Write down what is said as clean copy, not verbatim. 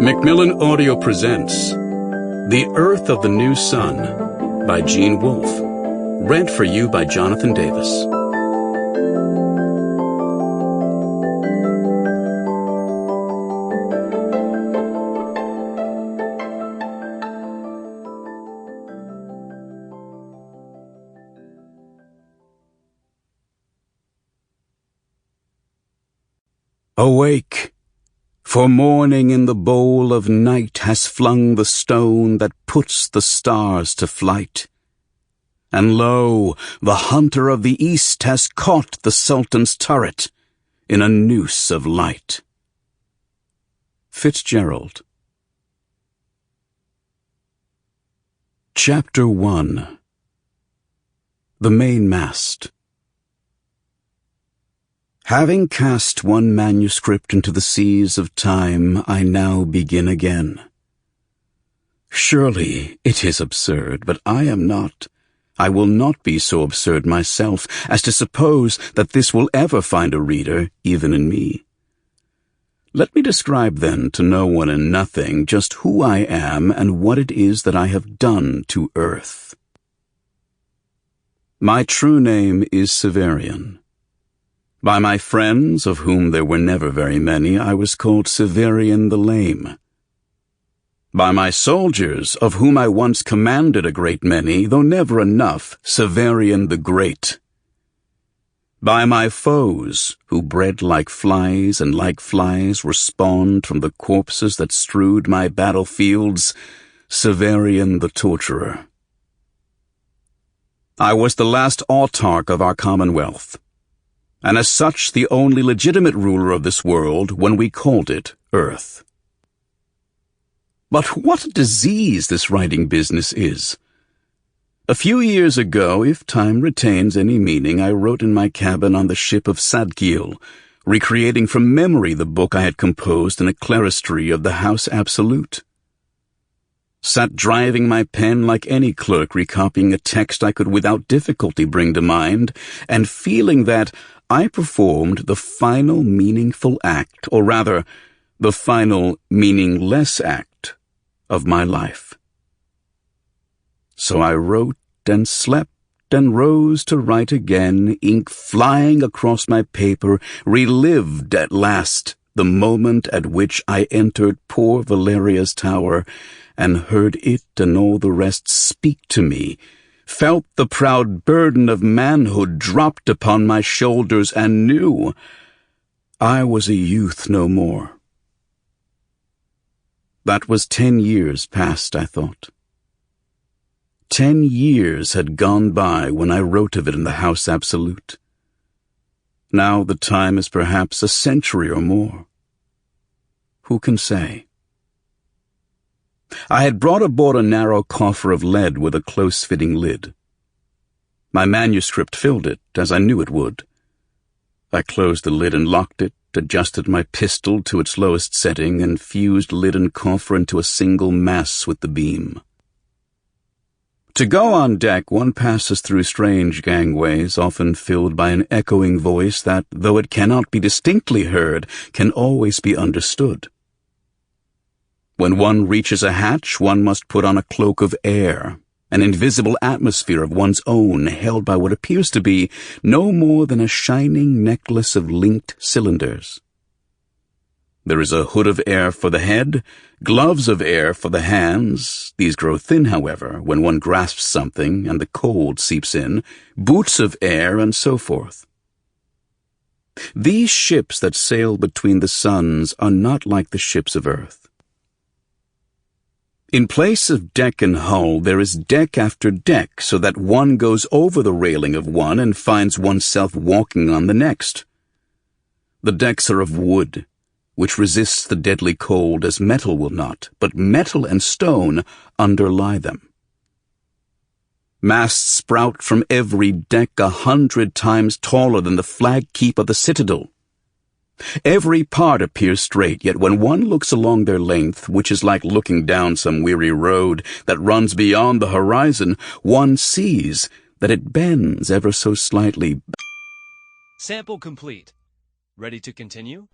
Macmillan Audio presents The Earth of the New Sun by Gene Wolfe. Read for you by Jonathan Davis. Awake! For morning in the bowl of night has flung the stone that puts the stars to flight. And lo, the hunter of the east has caught the Sultan's turret in a noose of light. Fitzgerald. Chapter 1. The Mainmast. Having cast one manuscript into the seas of time, I now begin again. Surely it is absurd, but I am not. I will not be so absurd myself as to suppose that this will ever find a reader, even in me. Let me describe then to no one and nothing just who I am and what it is that I have done to Earth. My true name is Severian. By my friends, of whom there were never very many, I was called Severian the Lame. By my soldiers, of whom I once commanded a great many, though never enough, Severian the Great. By my foes, who bred like flies and like flies were spawned from the corpses that strewed my battlefields, Severian the Torturer. I was the last autarch of our commonwealth, and as such the only legitimate ruler of this world when we called it Earth. But what a disease this writing business is! A few years ago, if time retains any meaning, I wrote in my cabin on the ship of Sadkiel, recreating from memory the book I had composed in a clerestory of the House Absolute. Sat driving my pen like any clerk recopying a text I could without difficulty bring to mind, and feeling that I performed the final meaningful act, or rather, the final meaningless act of my life. So I wrote and slept and rose to write again, ink flying across my paper, relived at last the moment at which I entered poor Valeria's tower and heard it and all the rest speak to me, felt the proud burden of manhood dropped upon my shoulders, and knew I was a youth no more. That was 10 years past, I thought. 10 years had gone by when I wrote of it in the House Absolute. Now the time is perhaps a century or more. Who can say? I had brought aboard a narrow coffer of lead with a close-fitting lid. My manuscript filled it, as I knew it would. I closed the lid and locked it, adjusted my pistol to its lowest setting, and fused lid and coffer into a single mass with the beam. To go on deck, one passes through strange gangways, often filled by an echoing voice that, though it cannot be distinctly heard, can always be understood. When one reaches a hatch, one must put on a cloak of air, an invisible atmosphere of one's own, held by what appears to be no more than a shining necklace of linked cylinders. There is a hood of air for the head, gloves of air for the hands. These grow thin, however, when one grasps something and the cold seeps in, boots of air, and so forth. These ships that sail between the suns are not like the ships of Earth. In place of deck and hull, there is deck after deck, so that one goes over the railing of one and finds oneself walking on the next. The decks are of wood, which resists the deadly cold as metal will not, but metal and stone underlie them. Masts sprout from every deck 100 times taller than the flag keep of the citadel. Every part appears straight, yet when one looks along their length, which is like looking down some weary road that runs beyond the horizon, one sees that it bends ever so slightly. Sample complete. Ready to continue?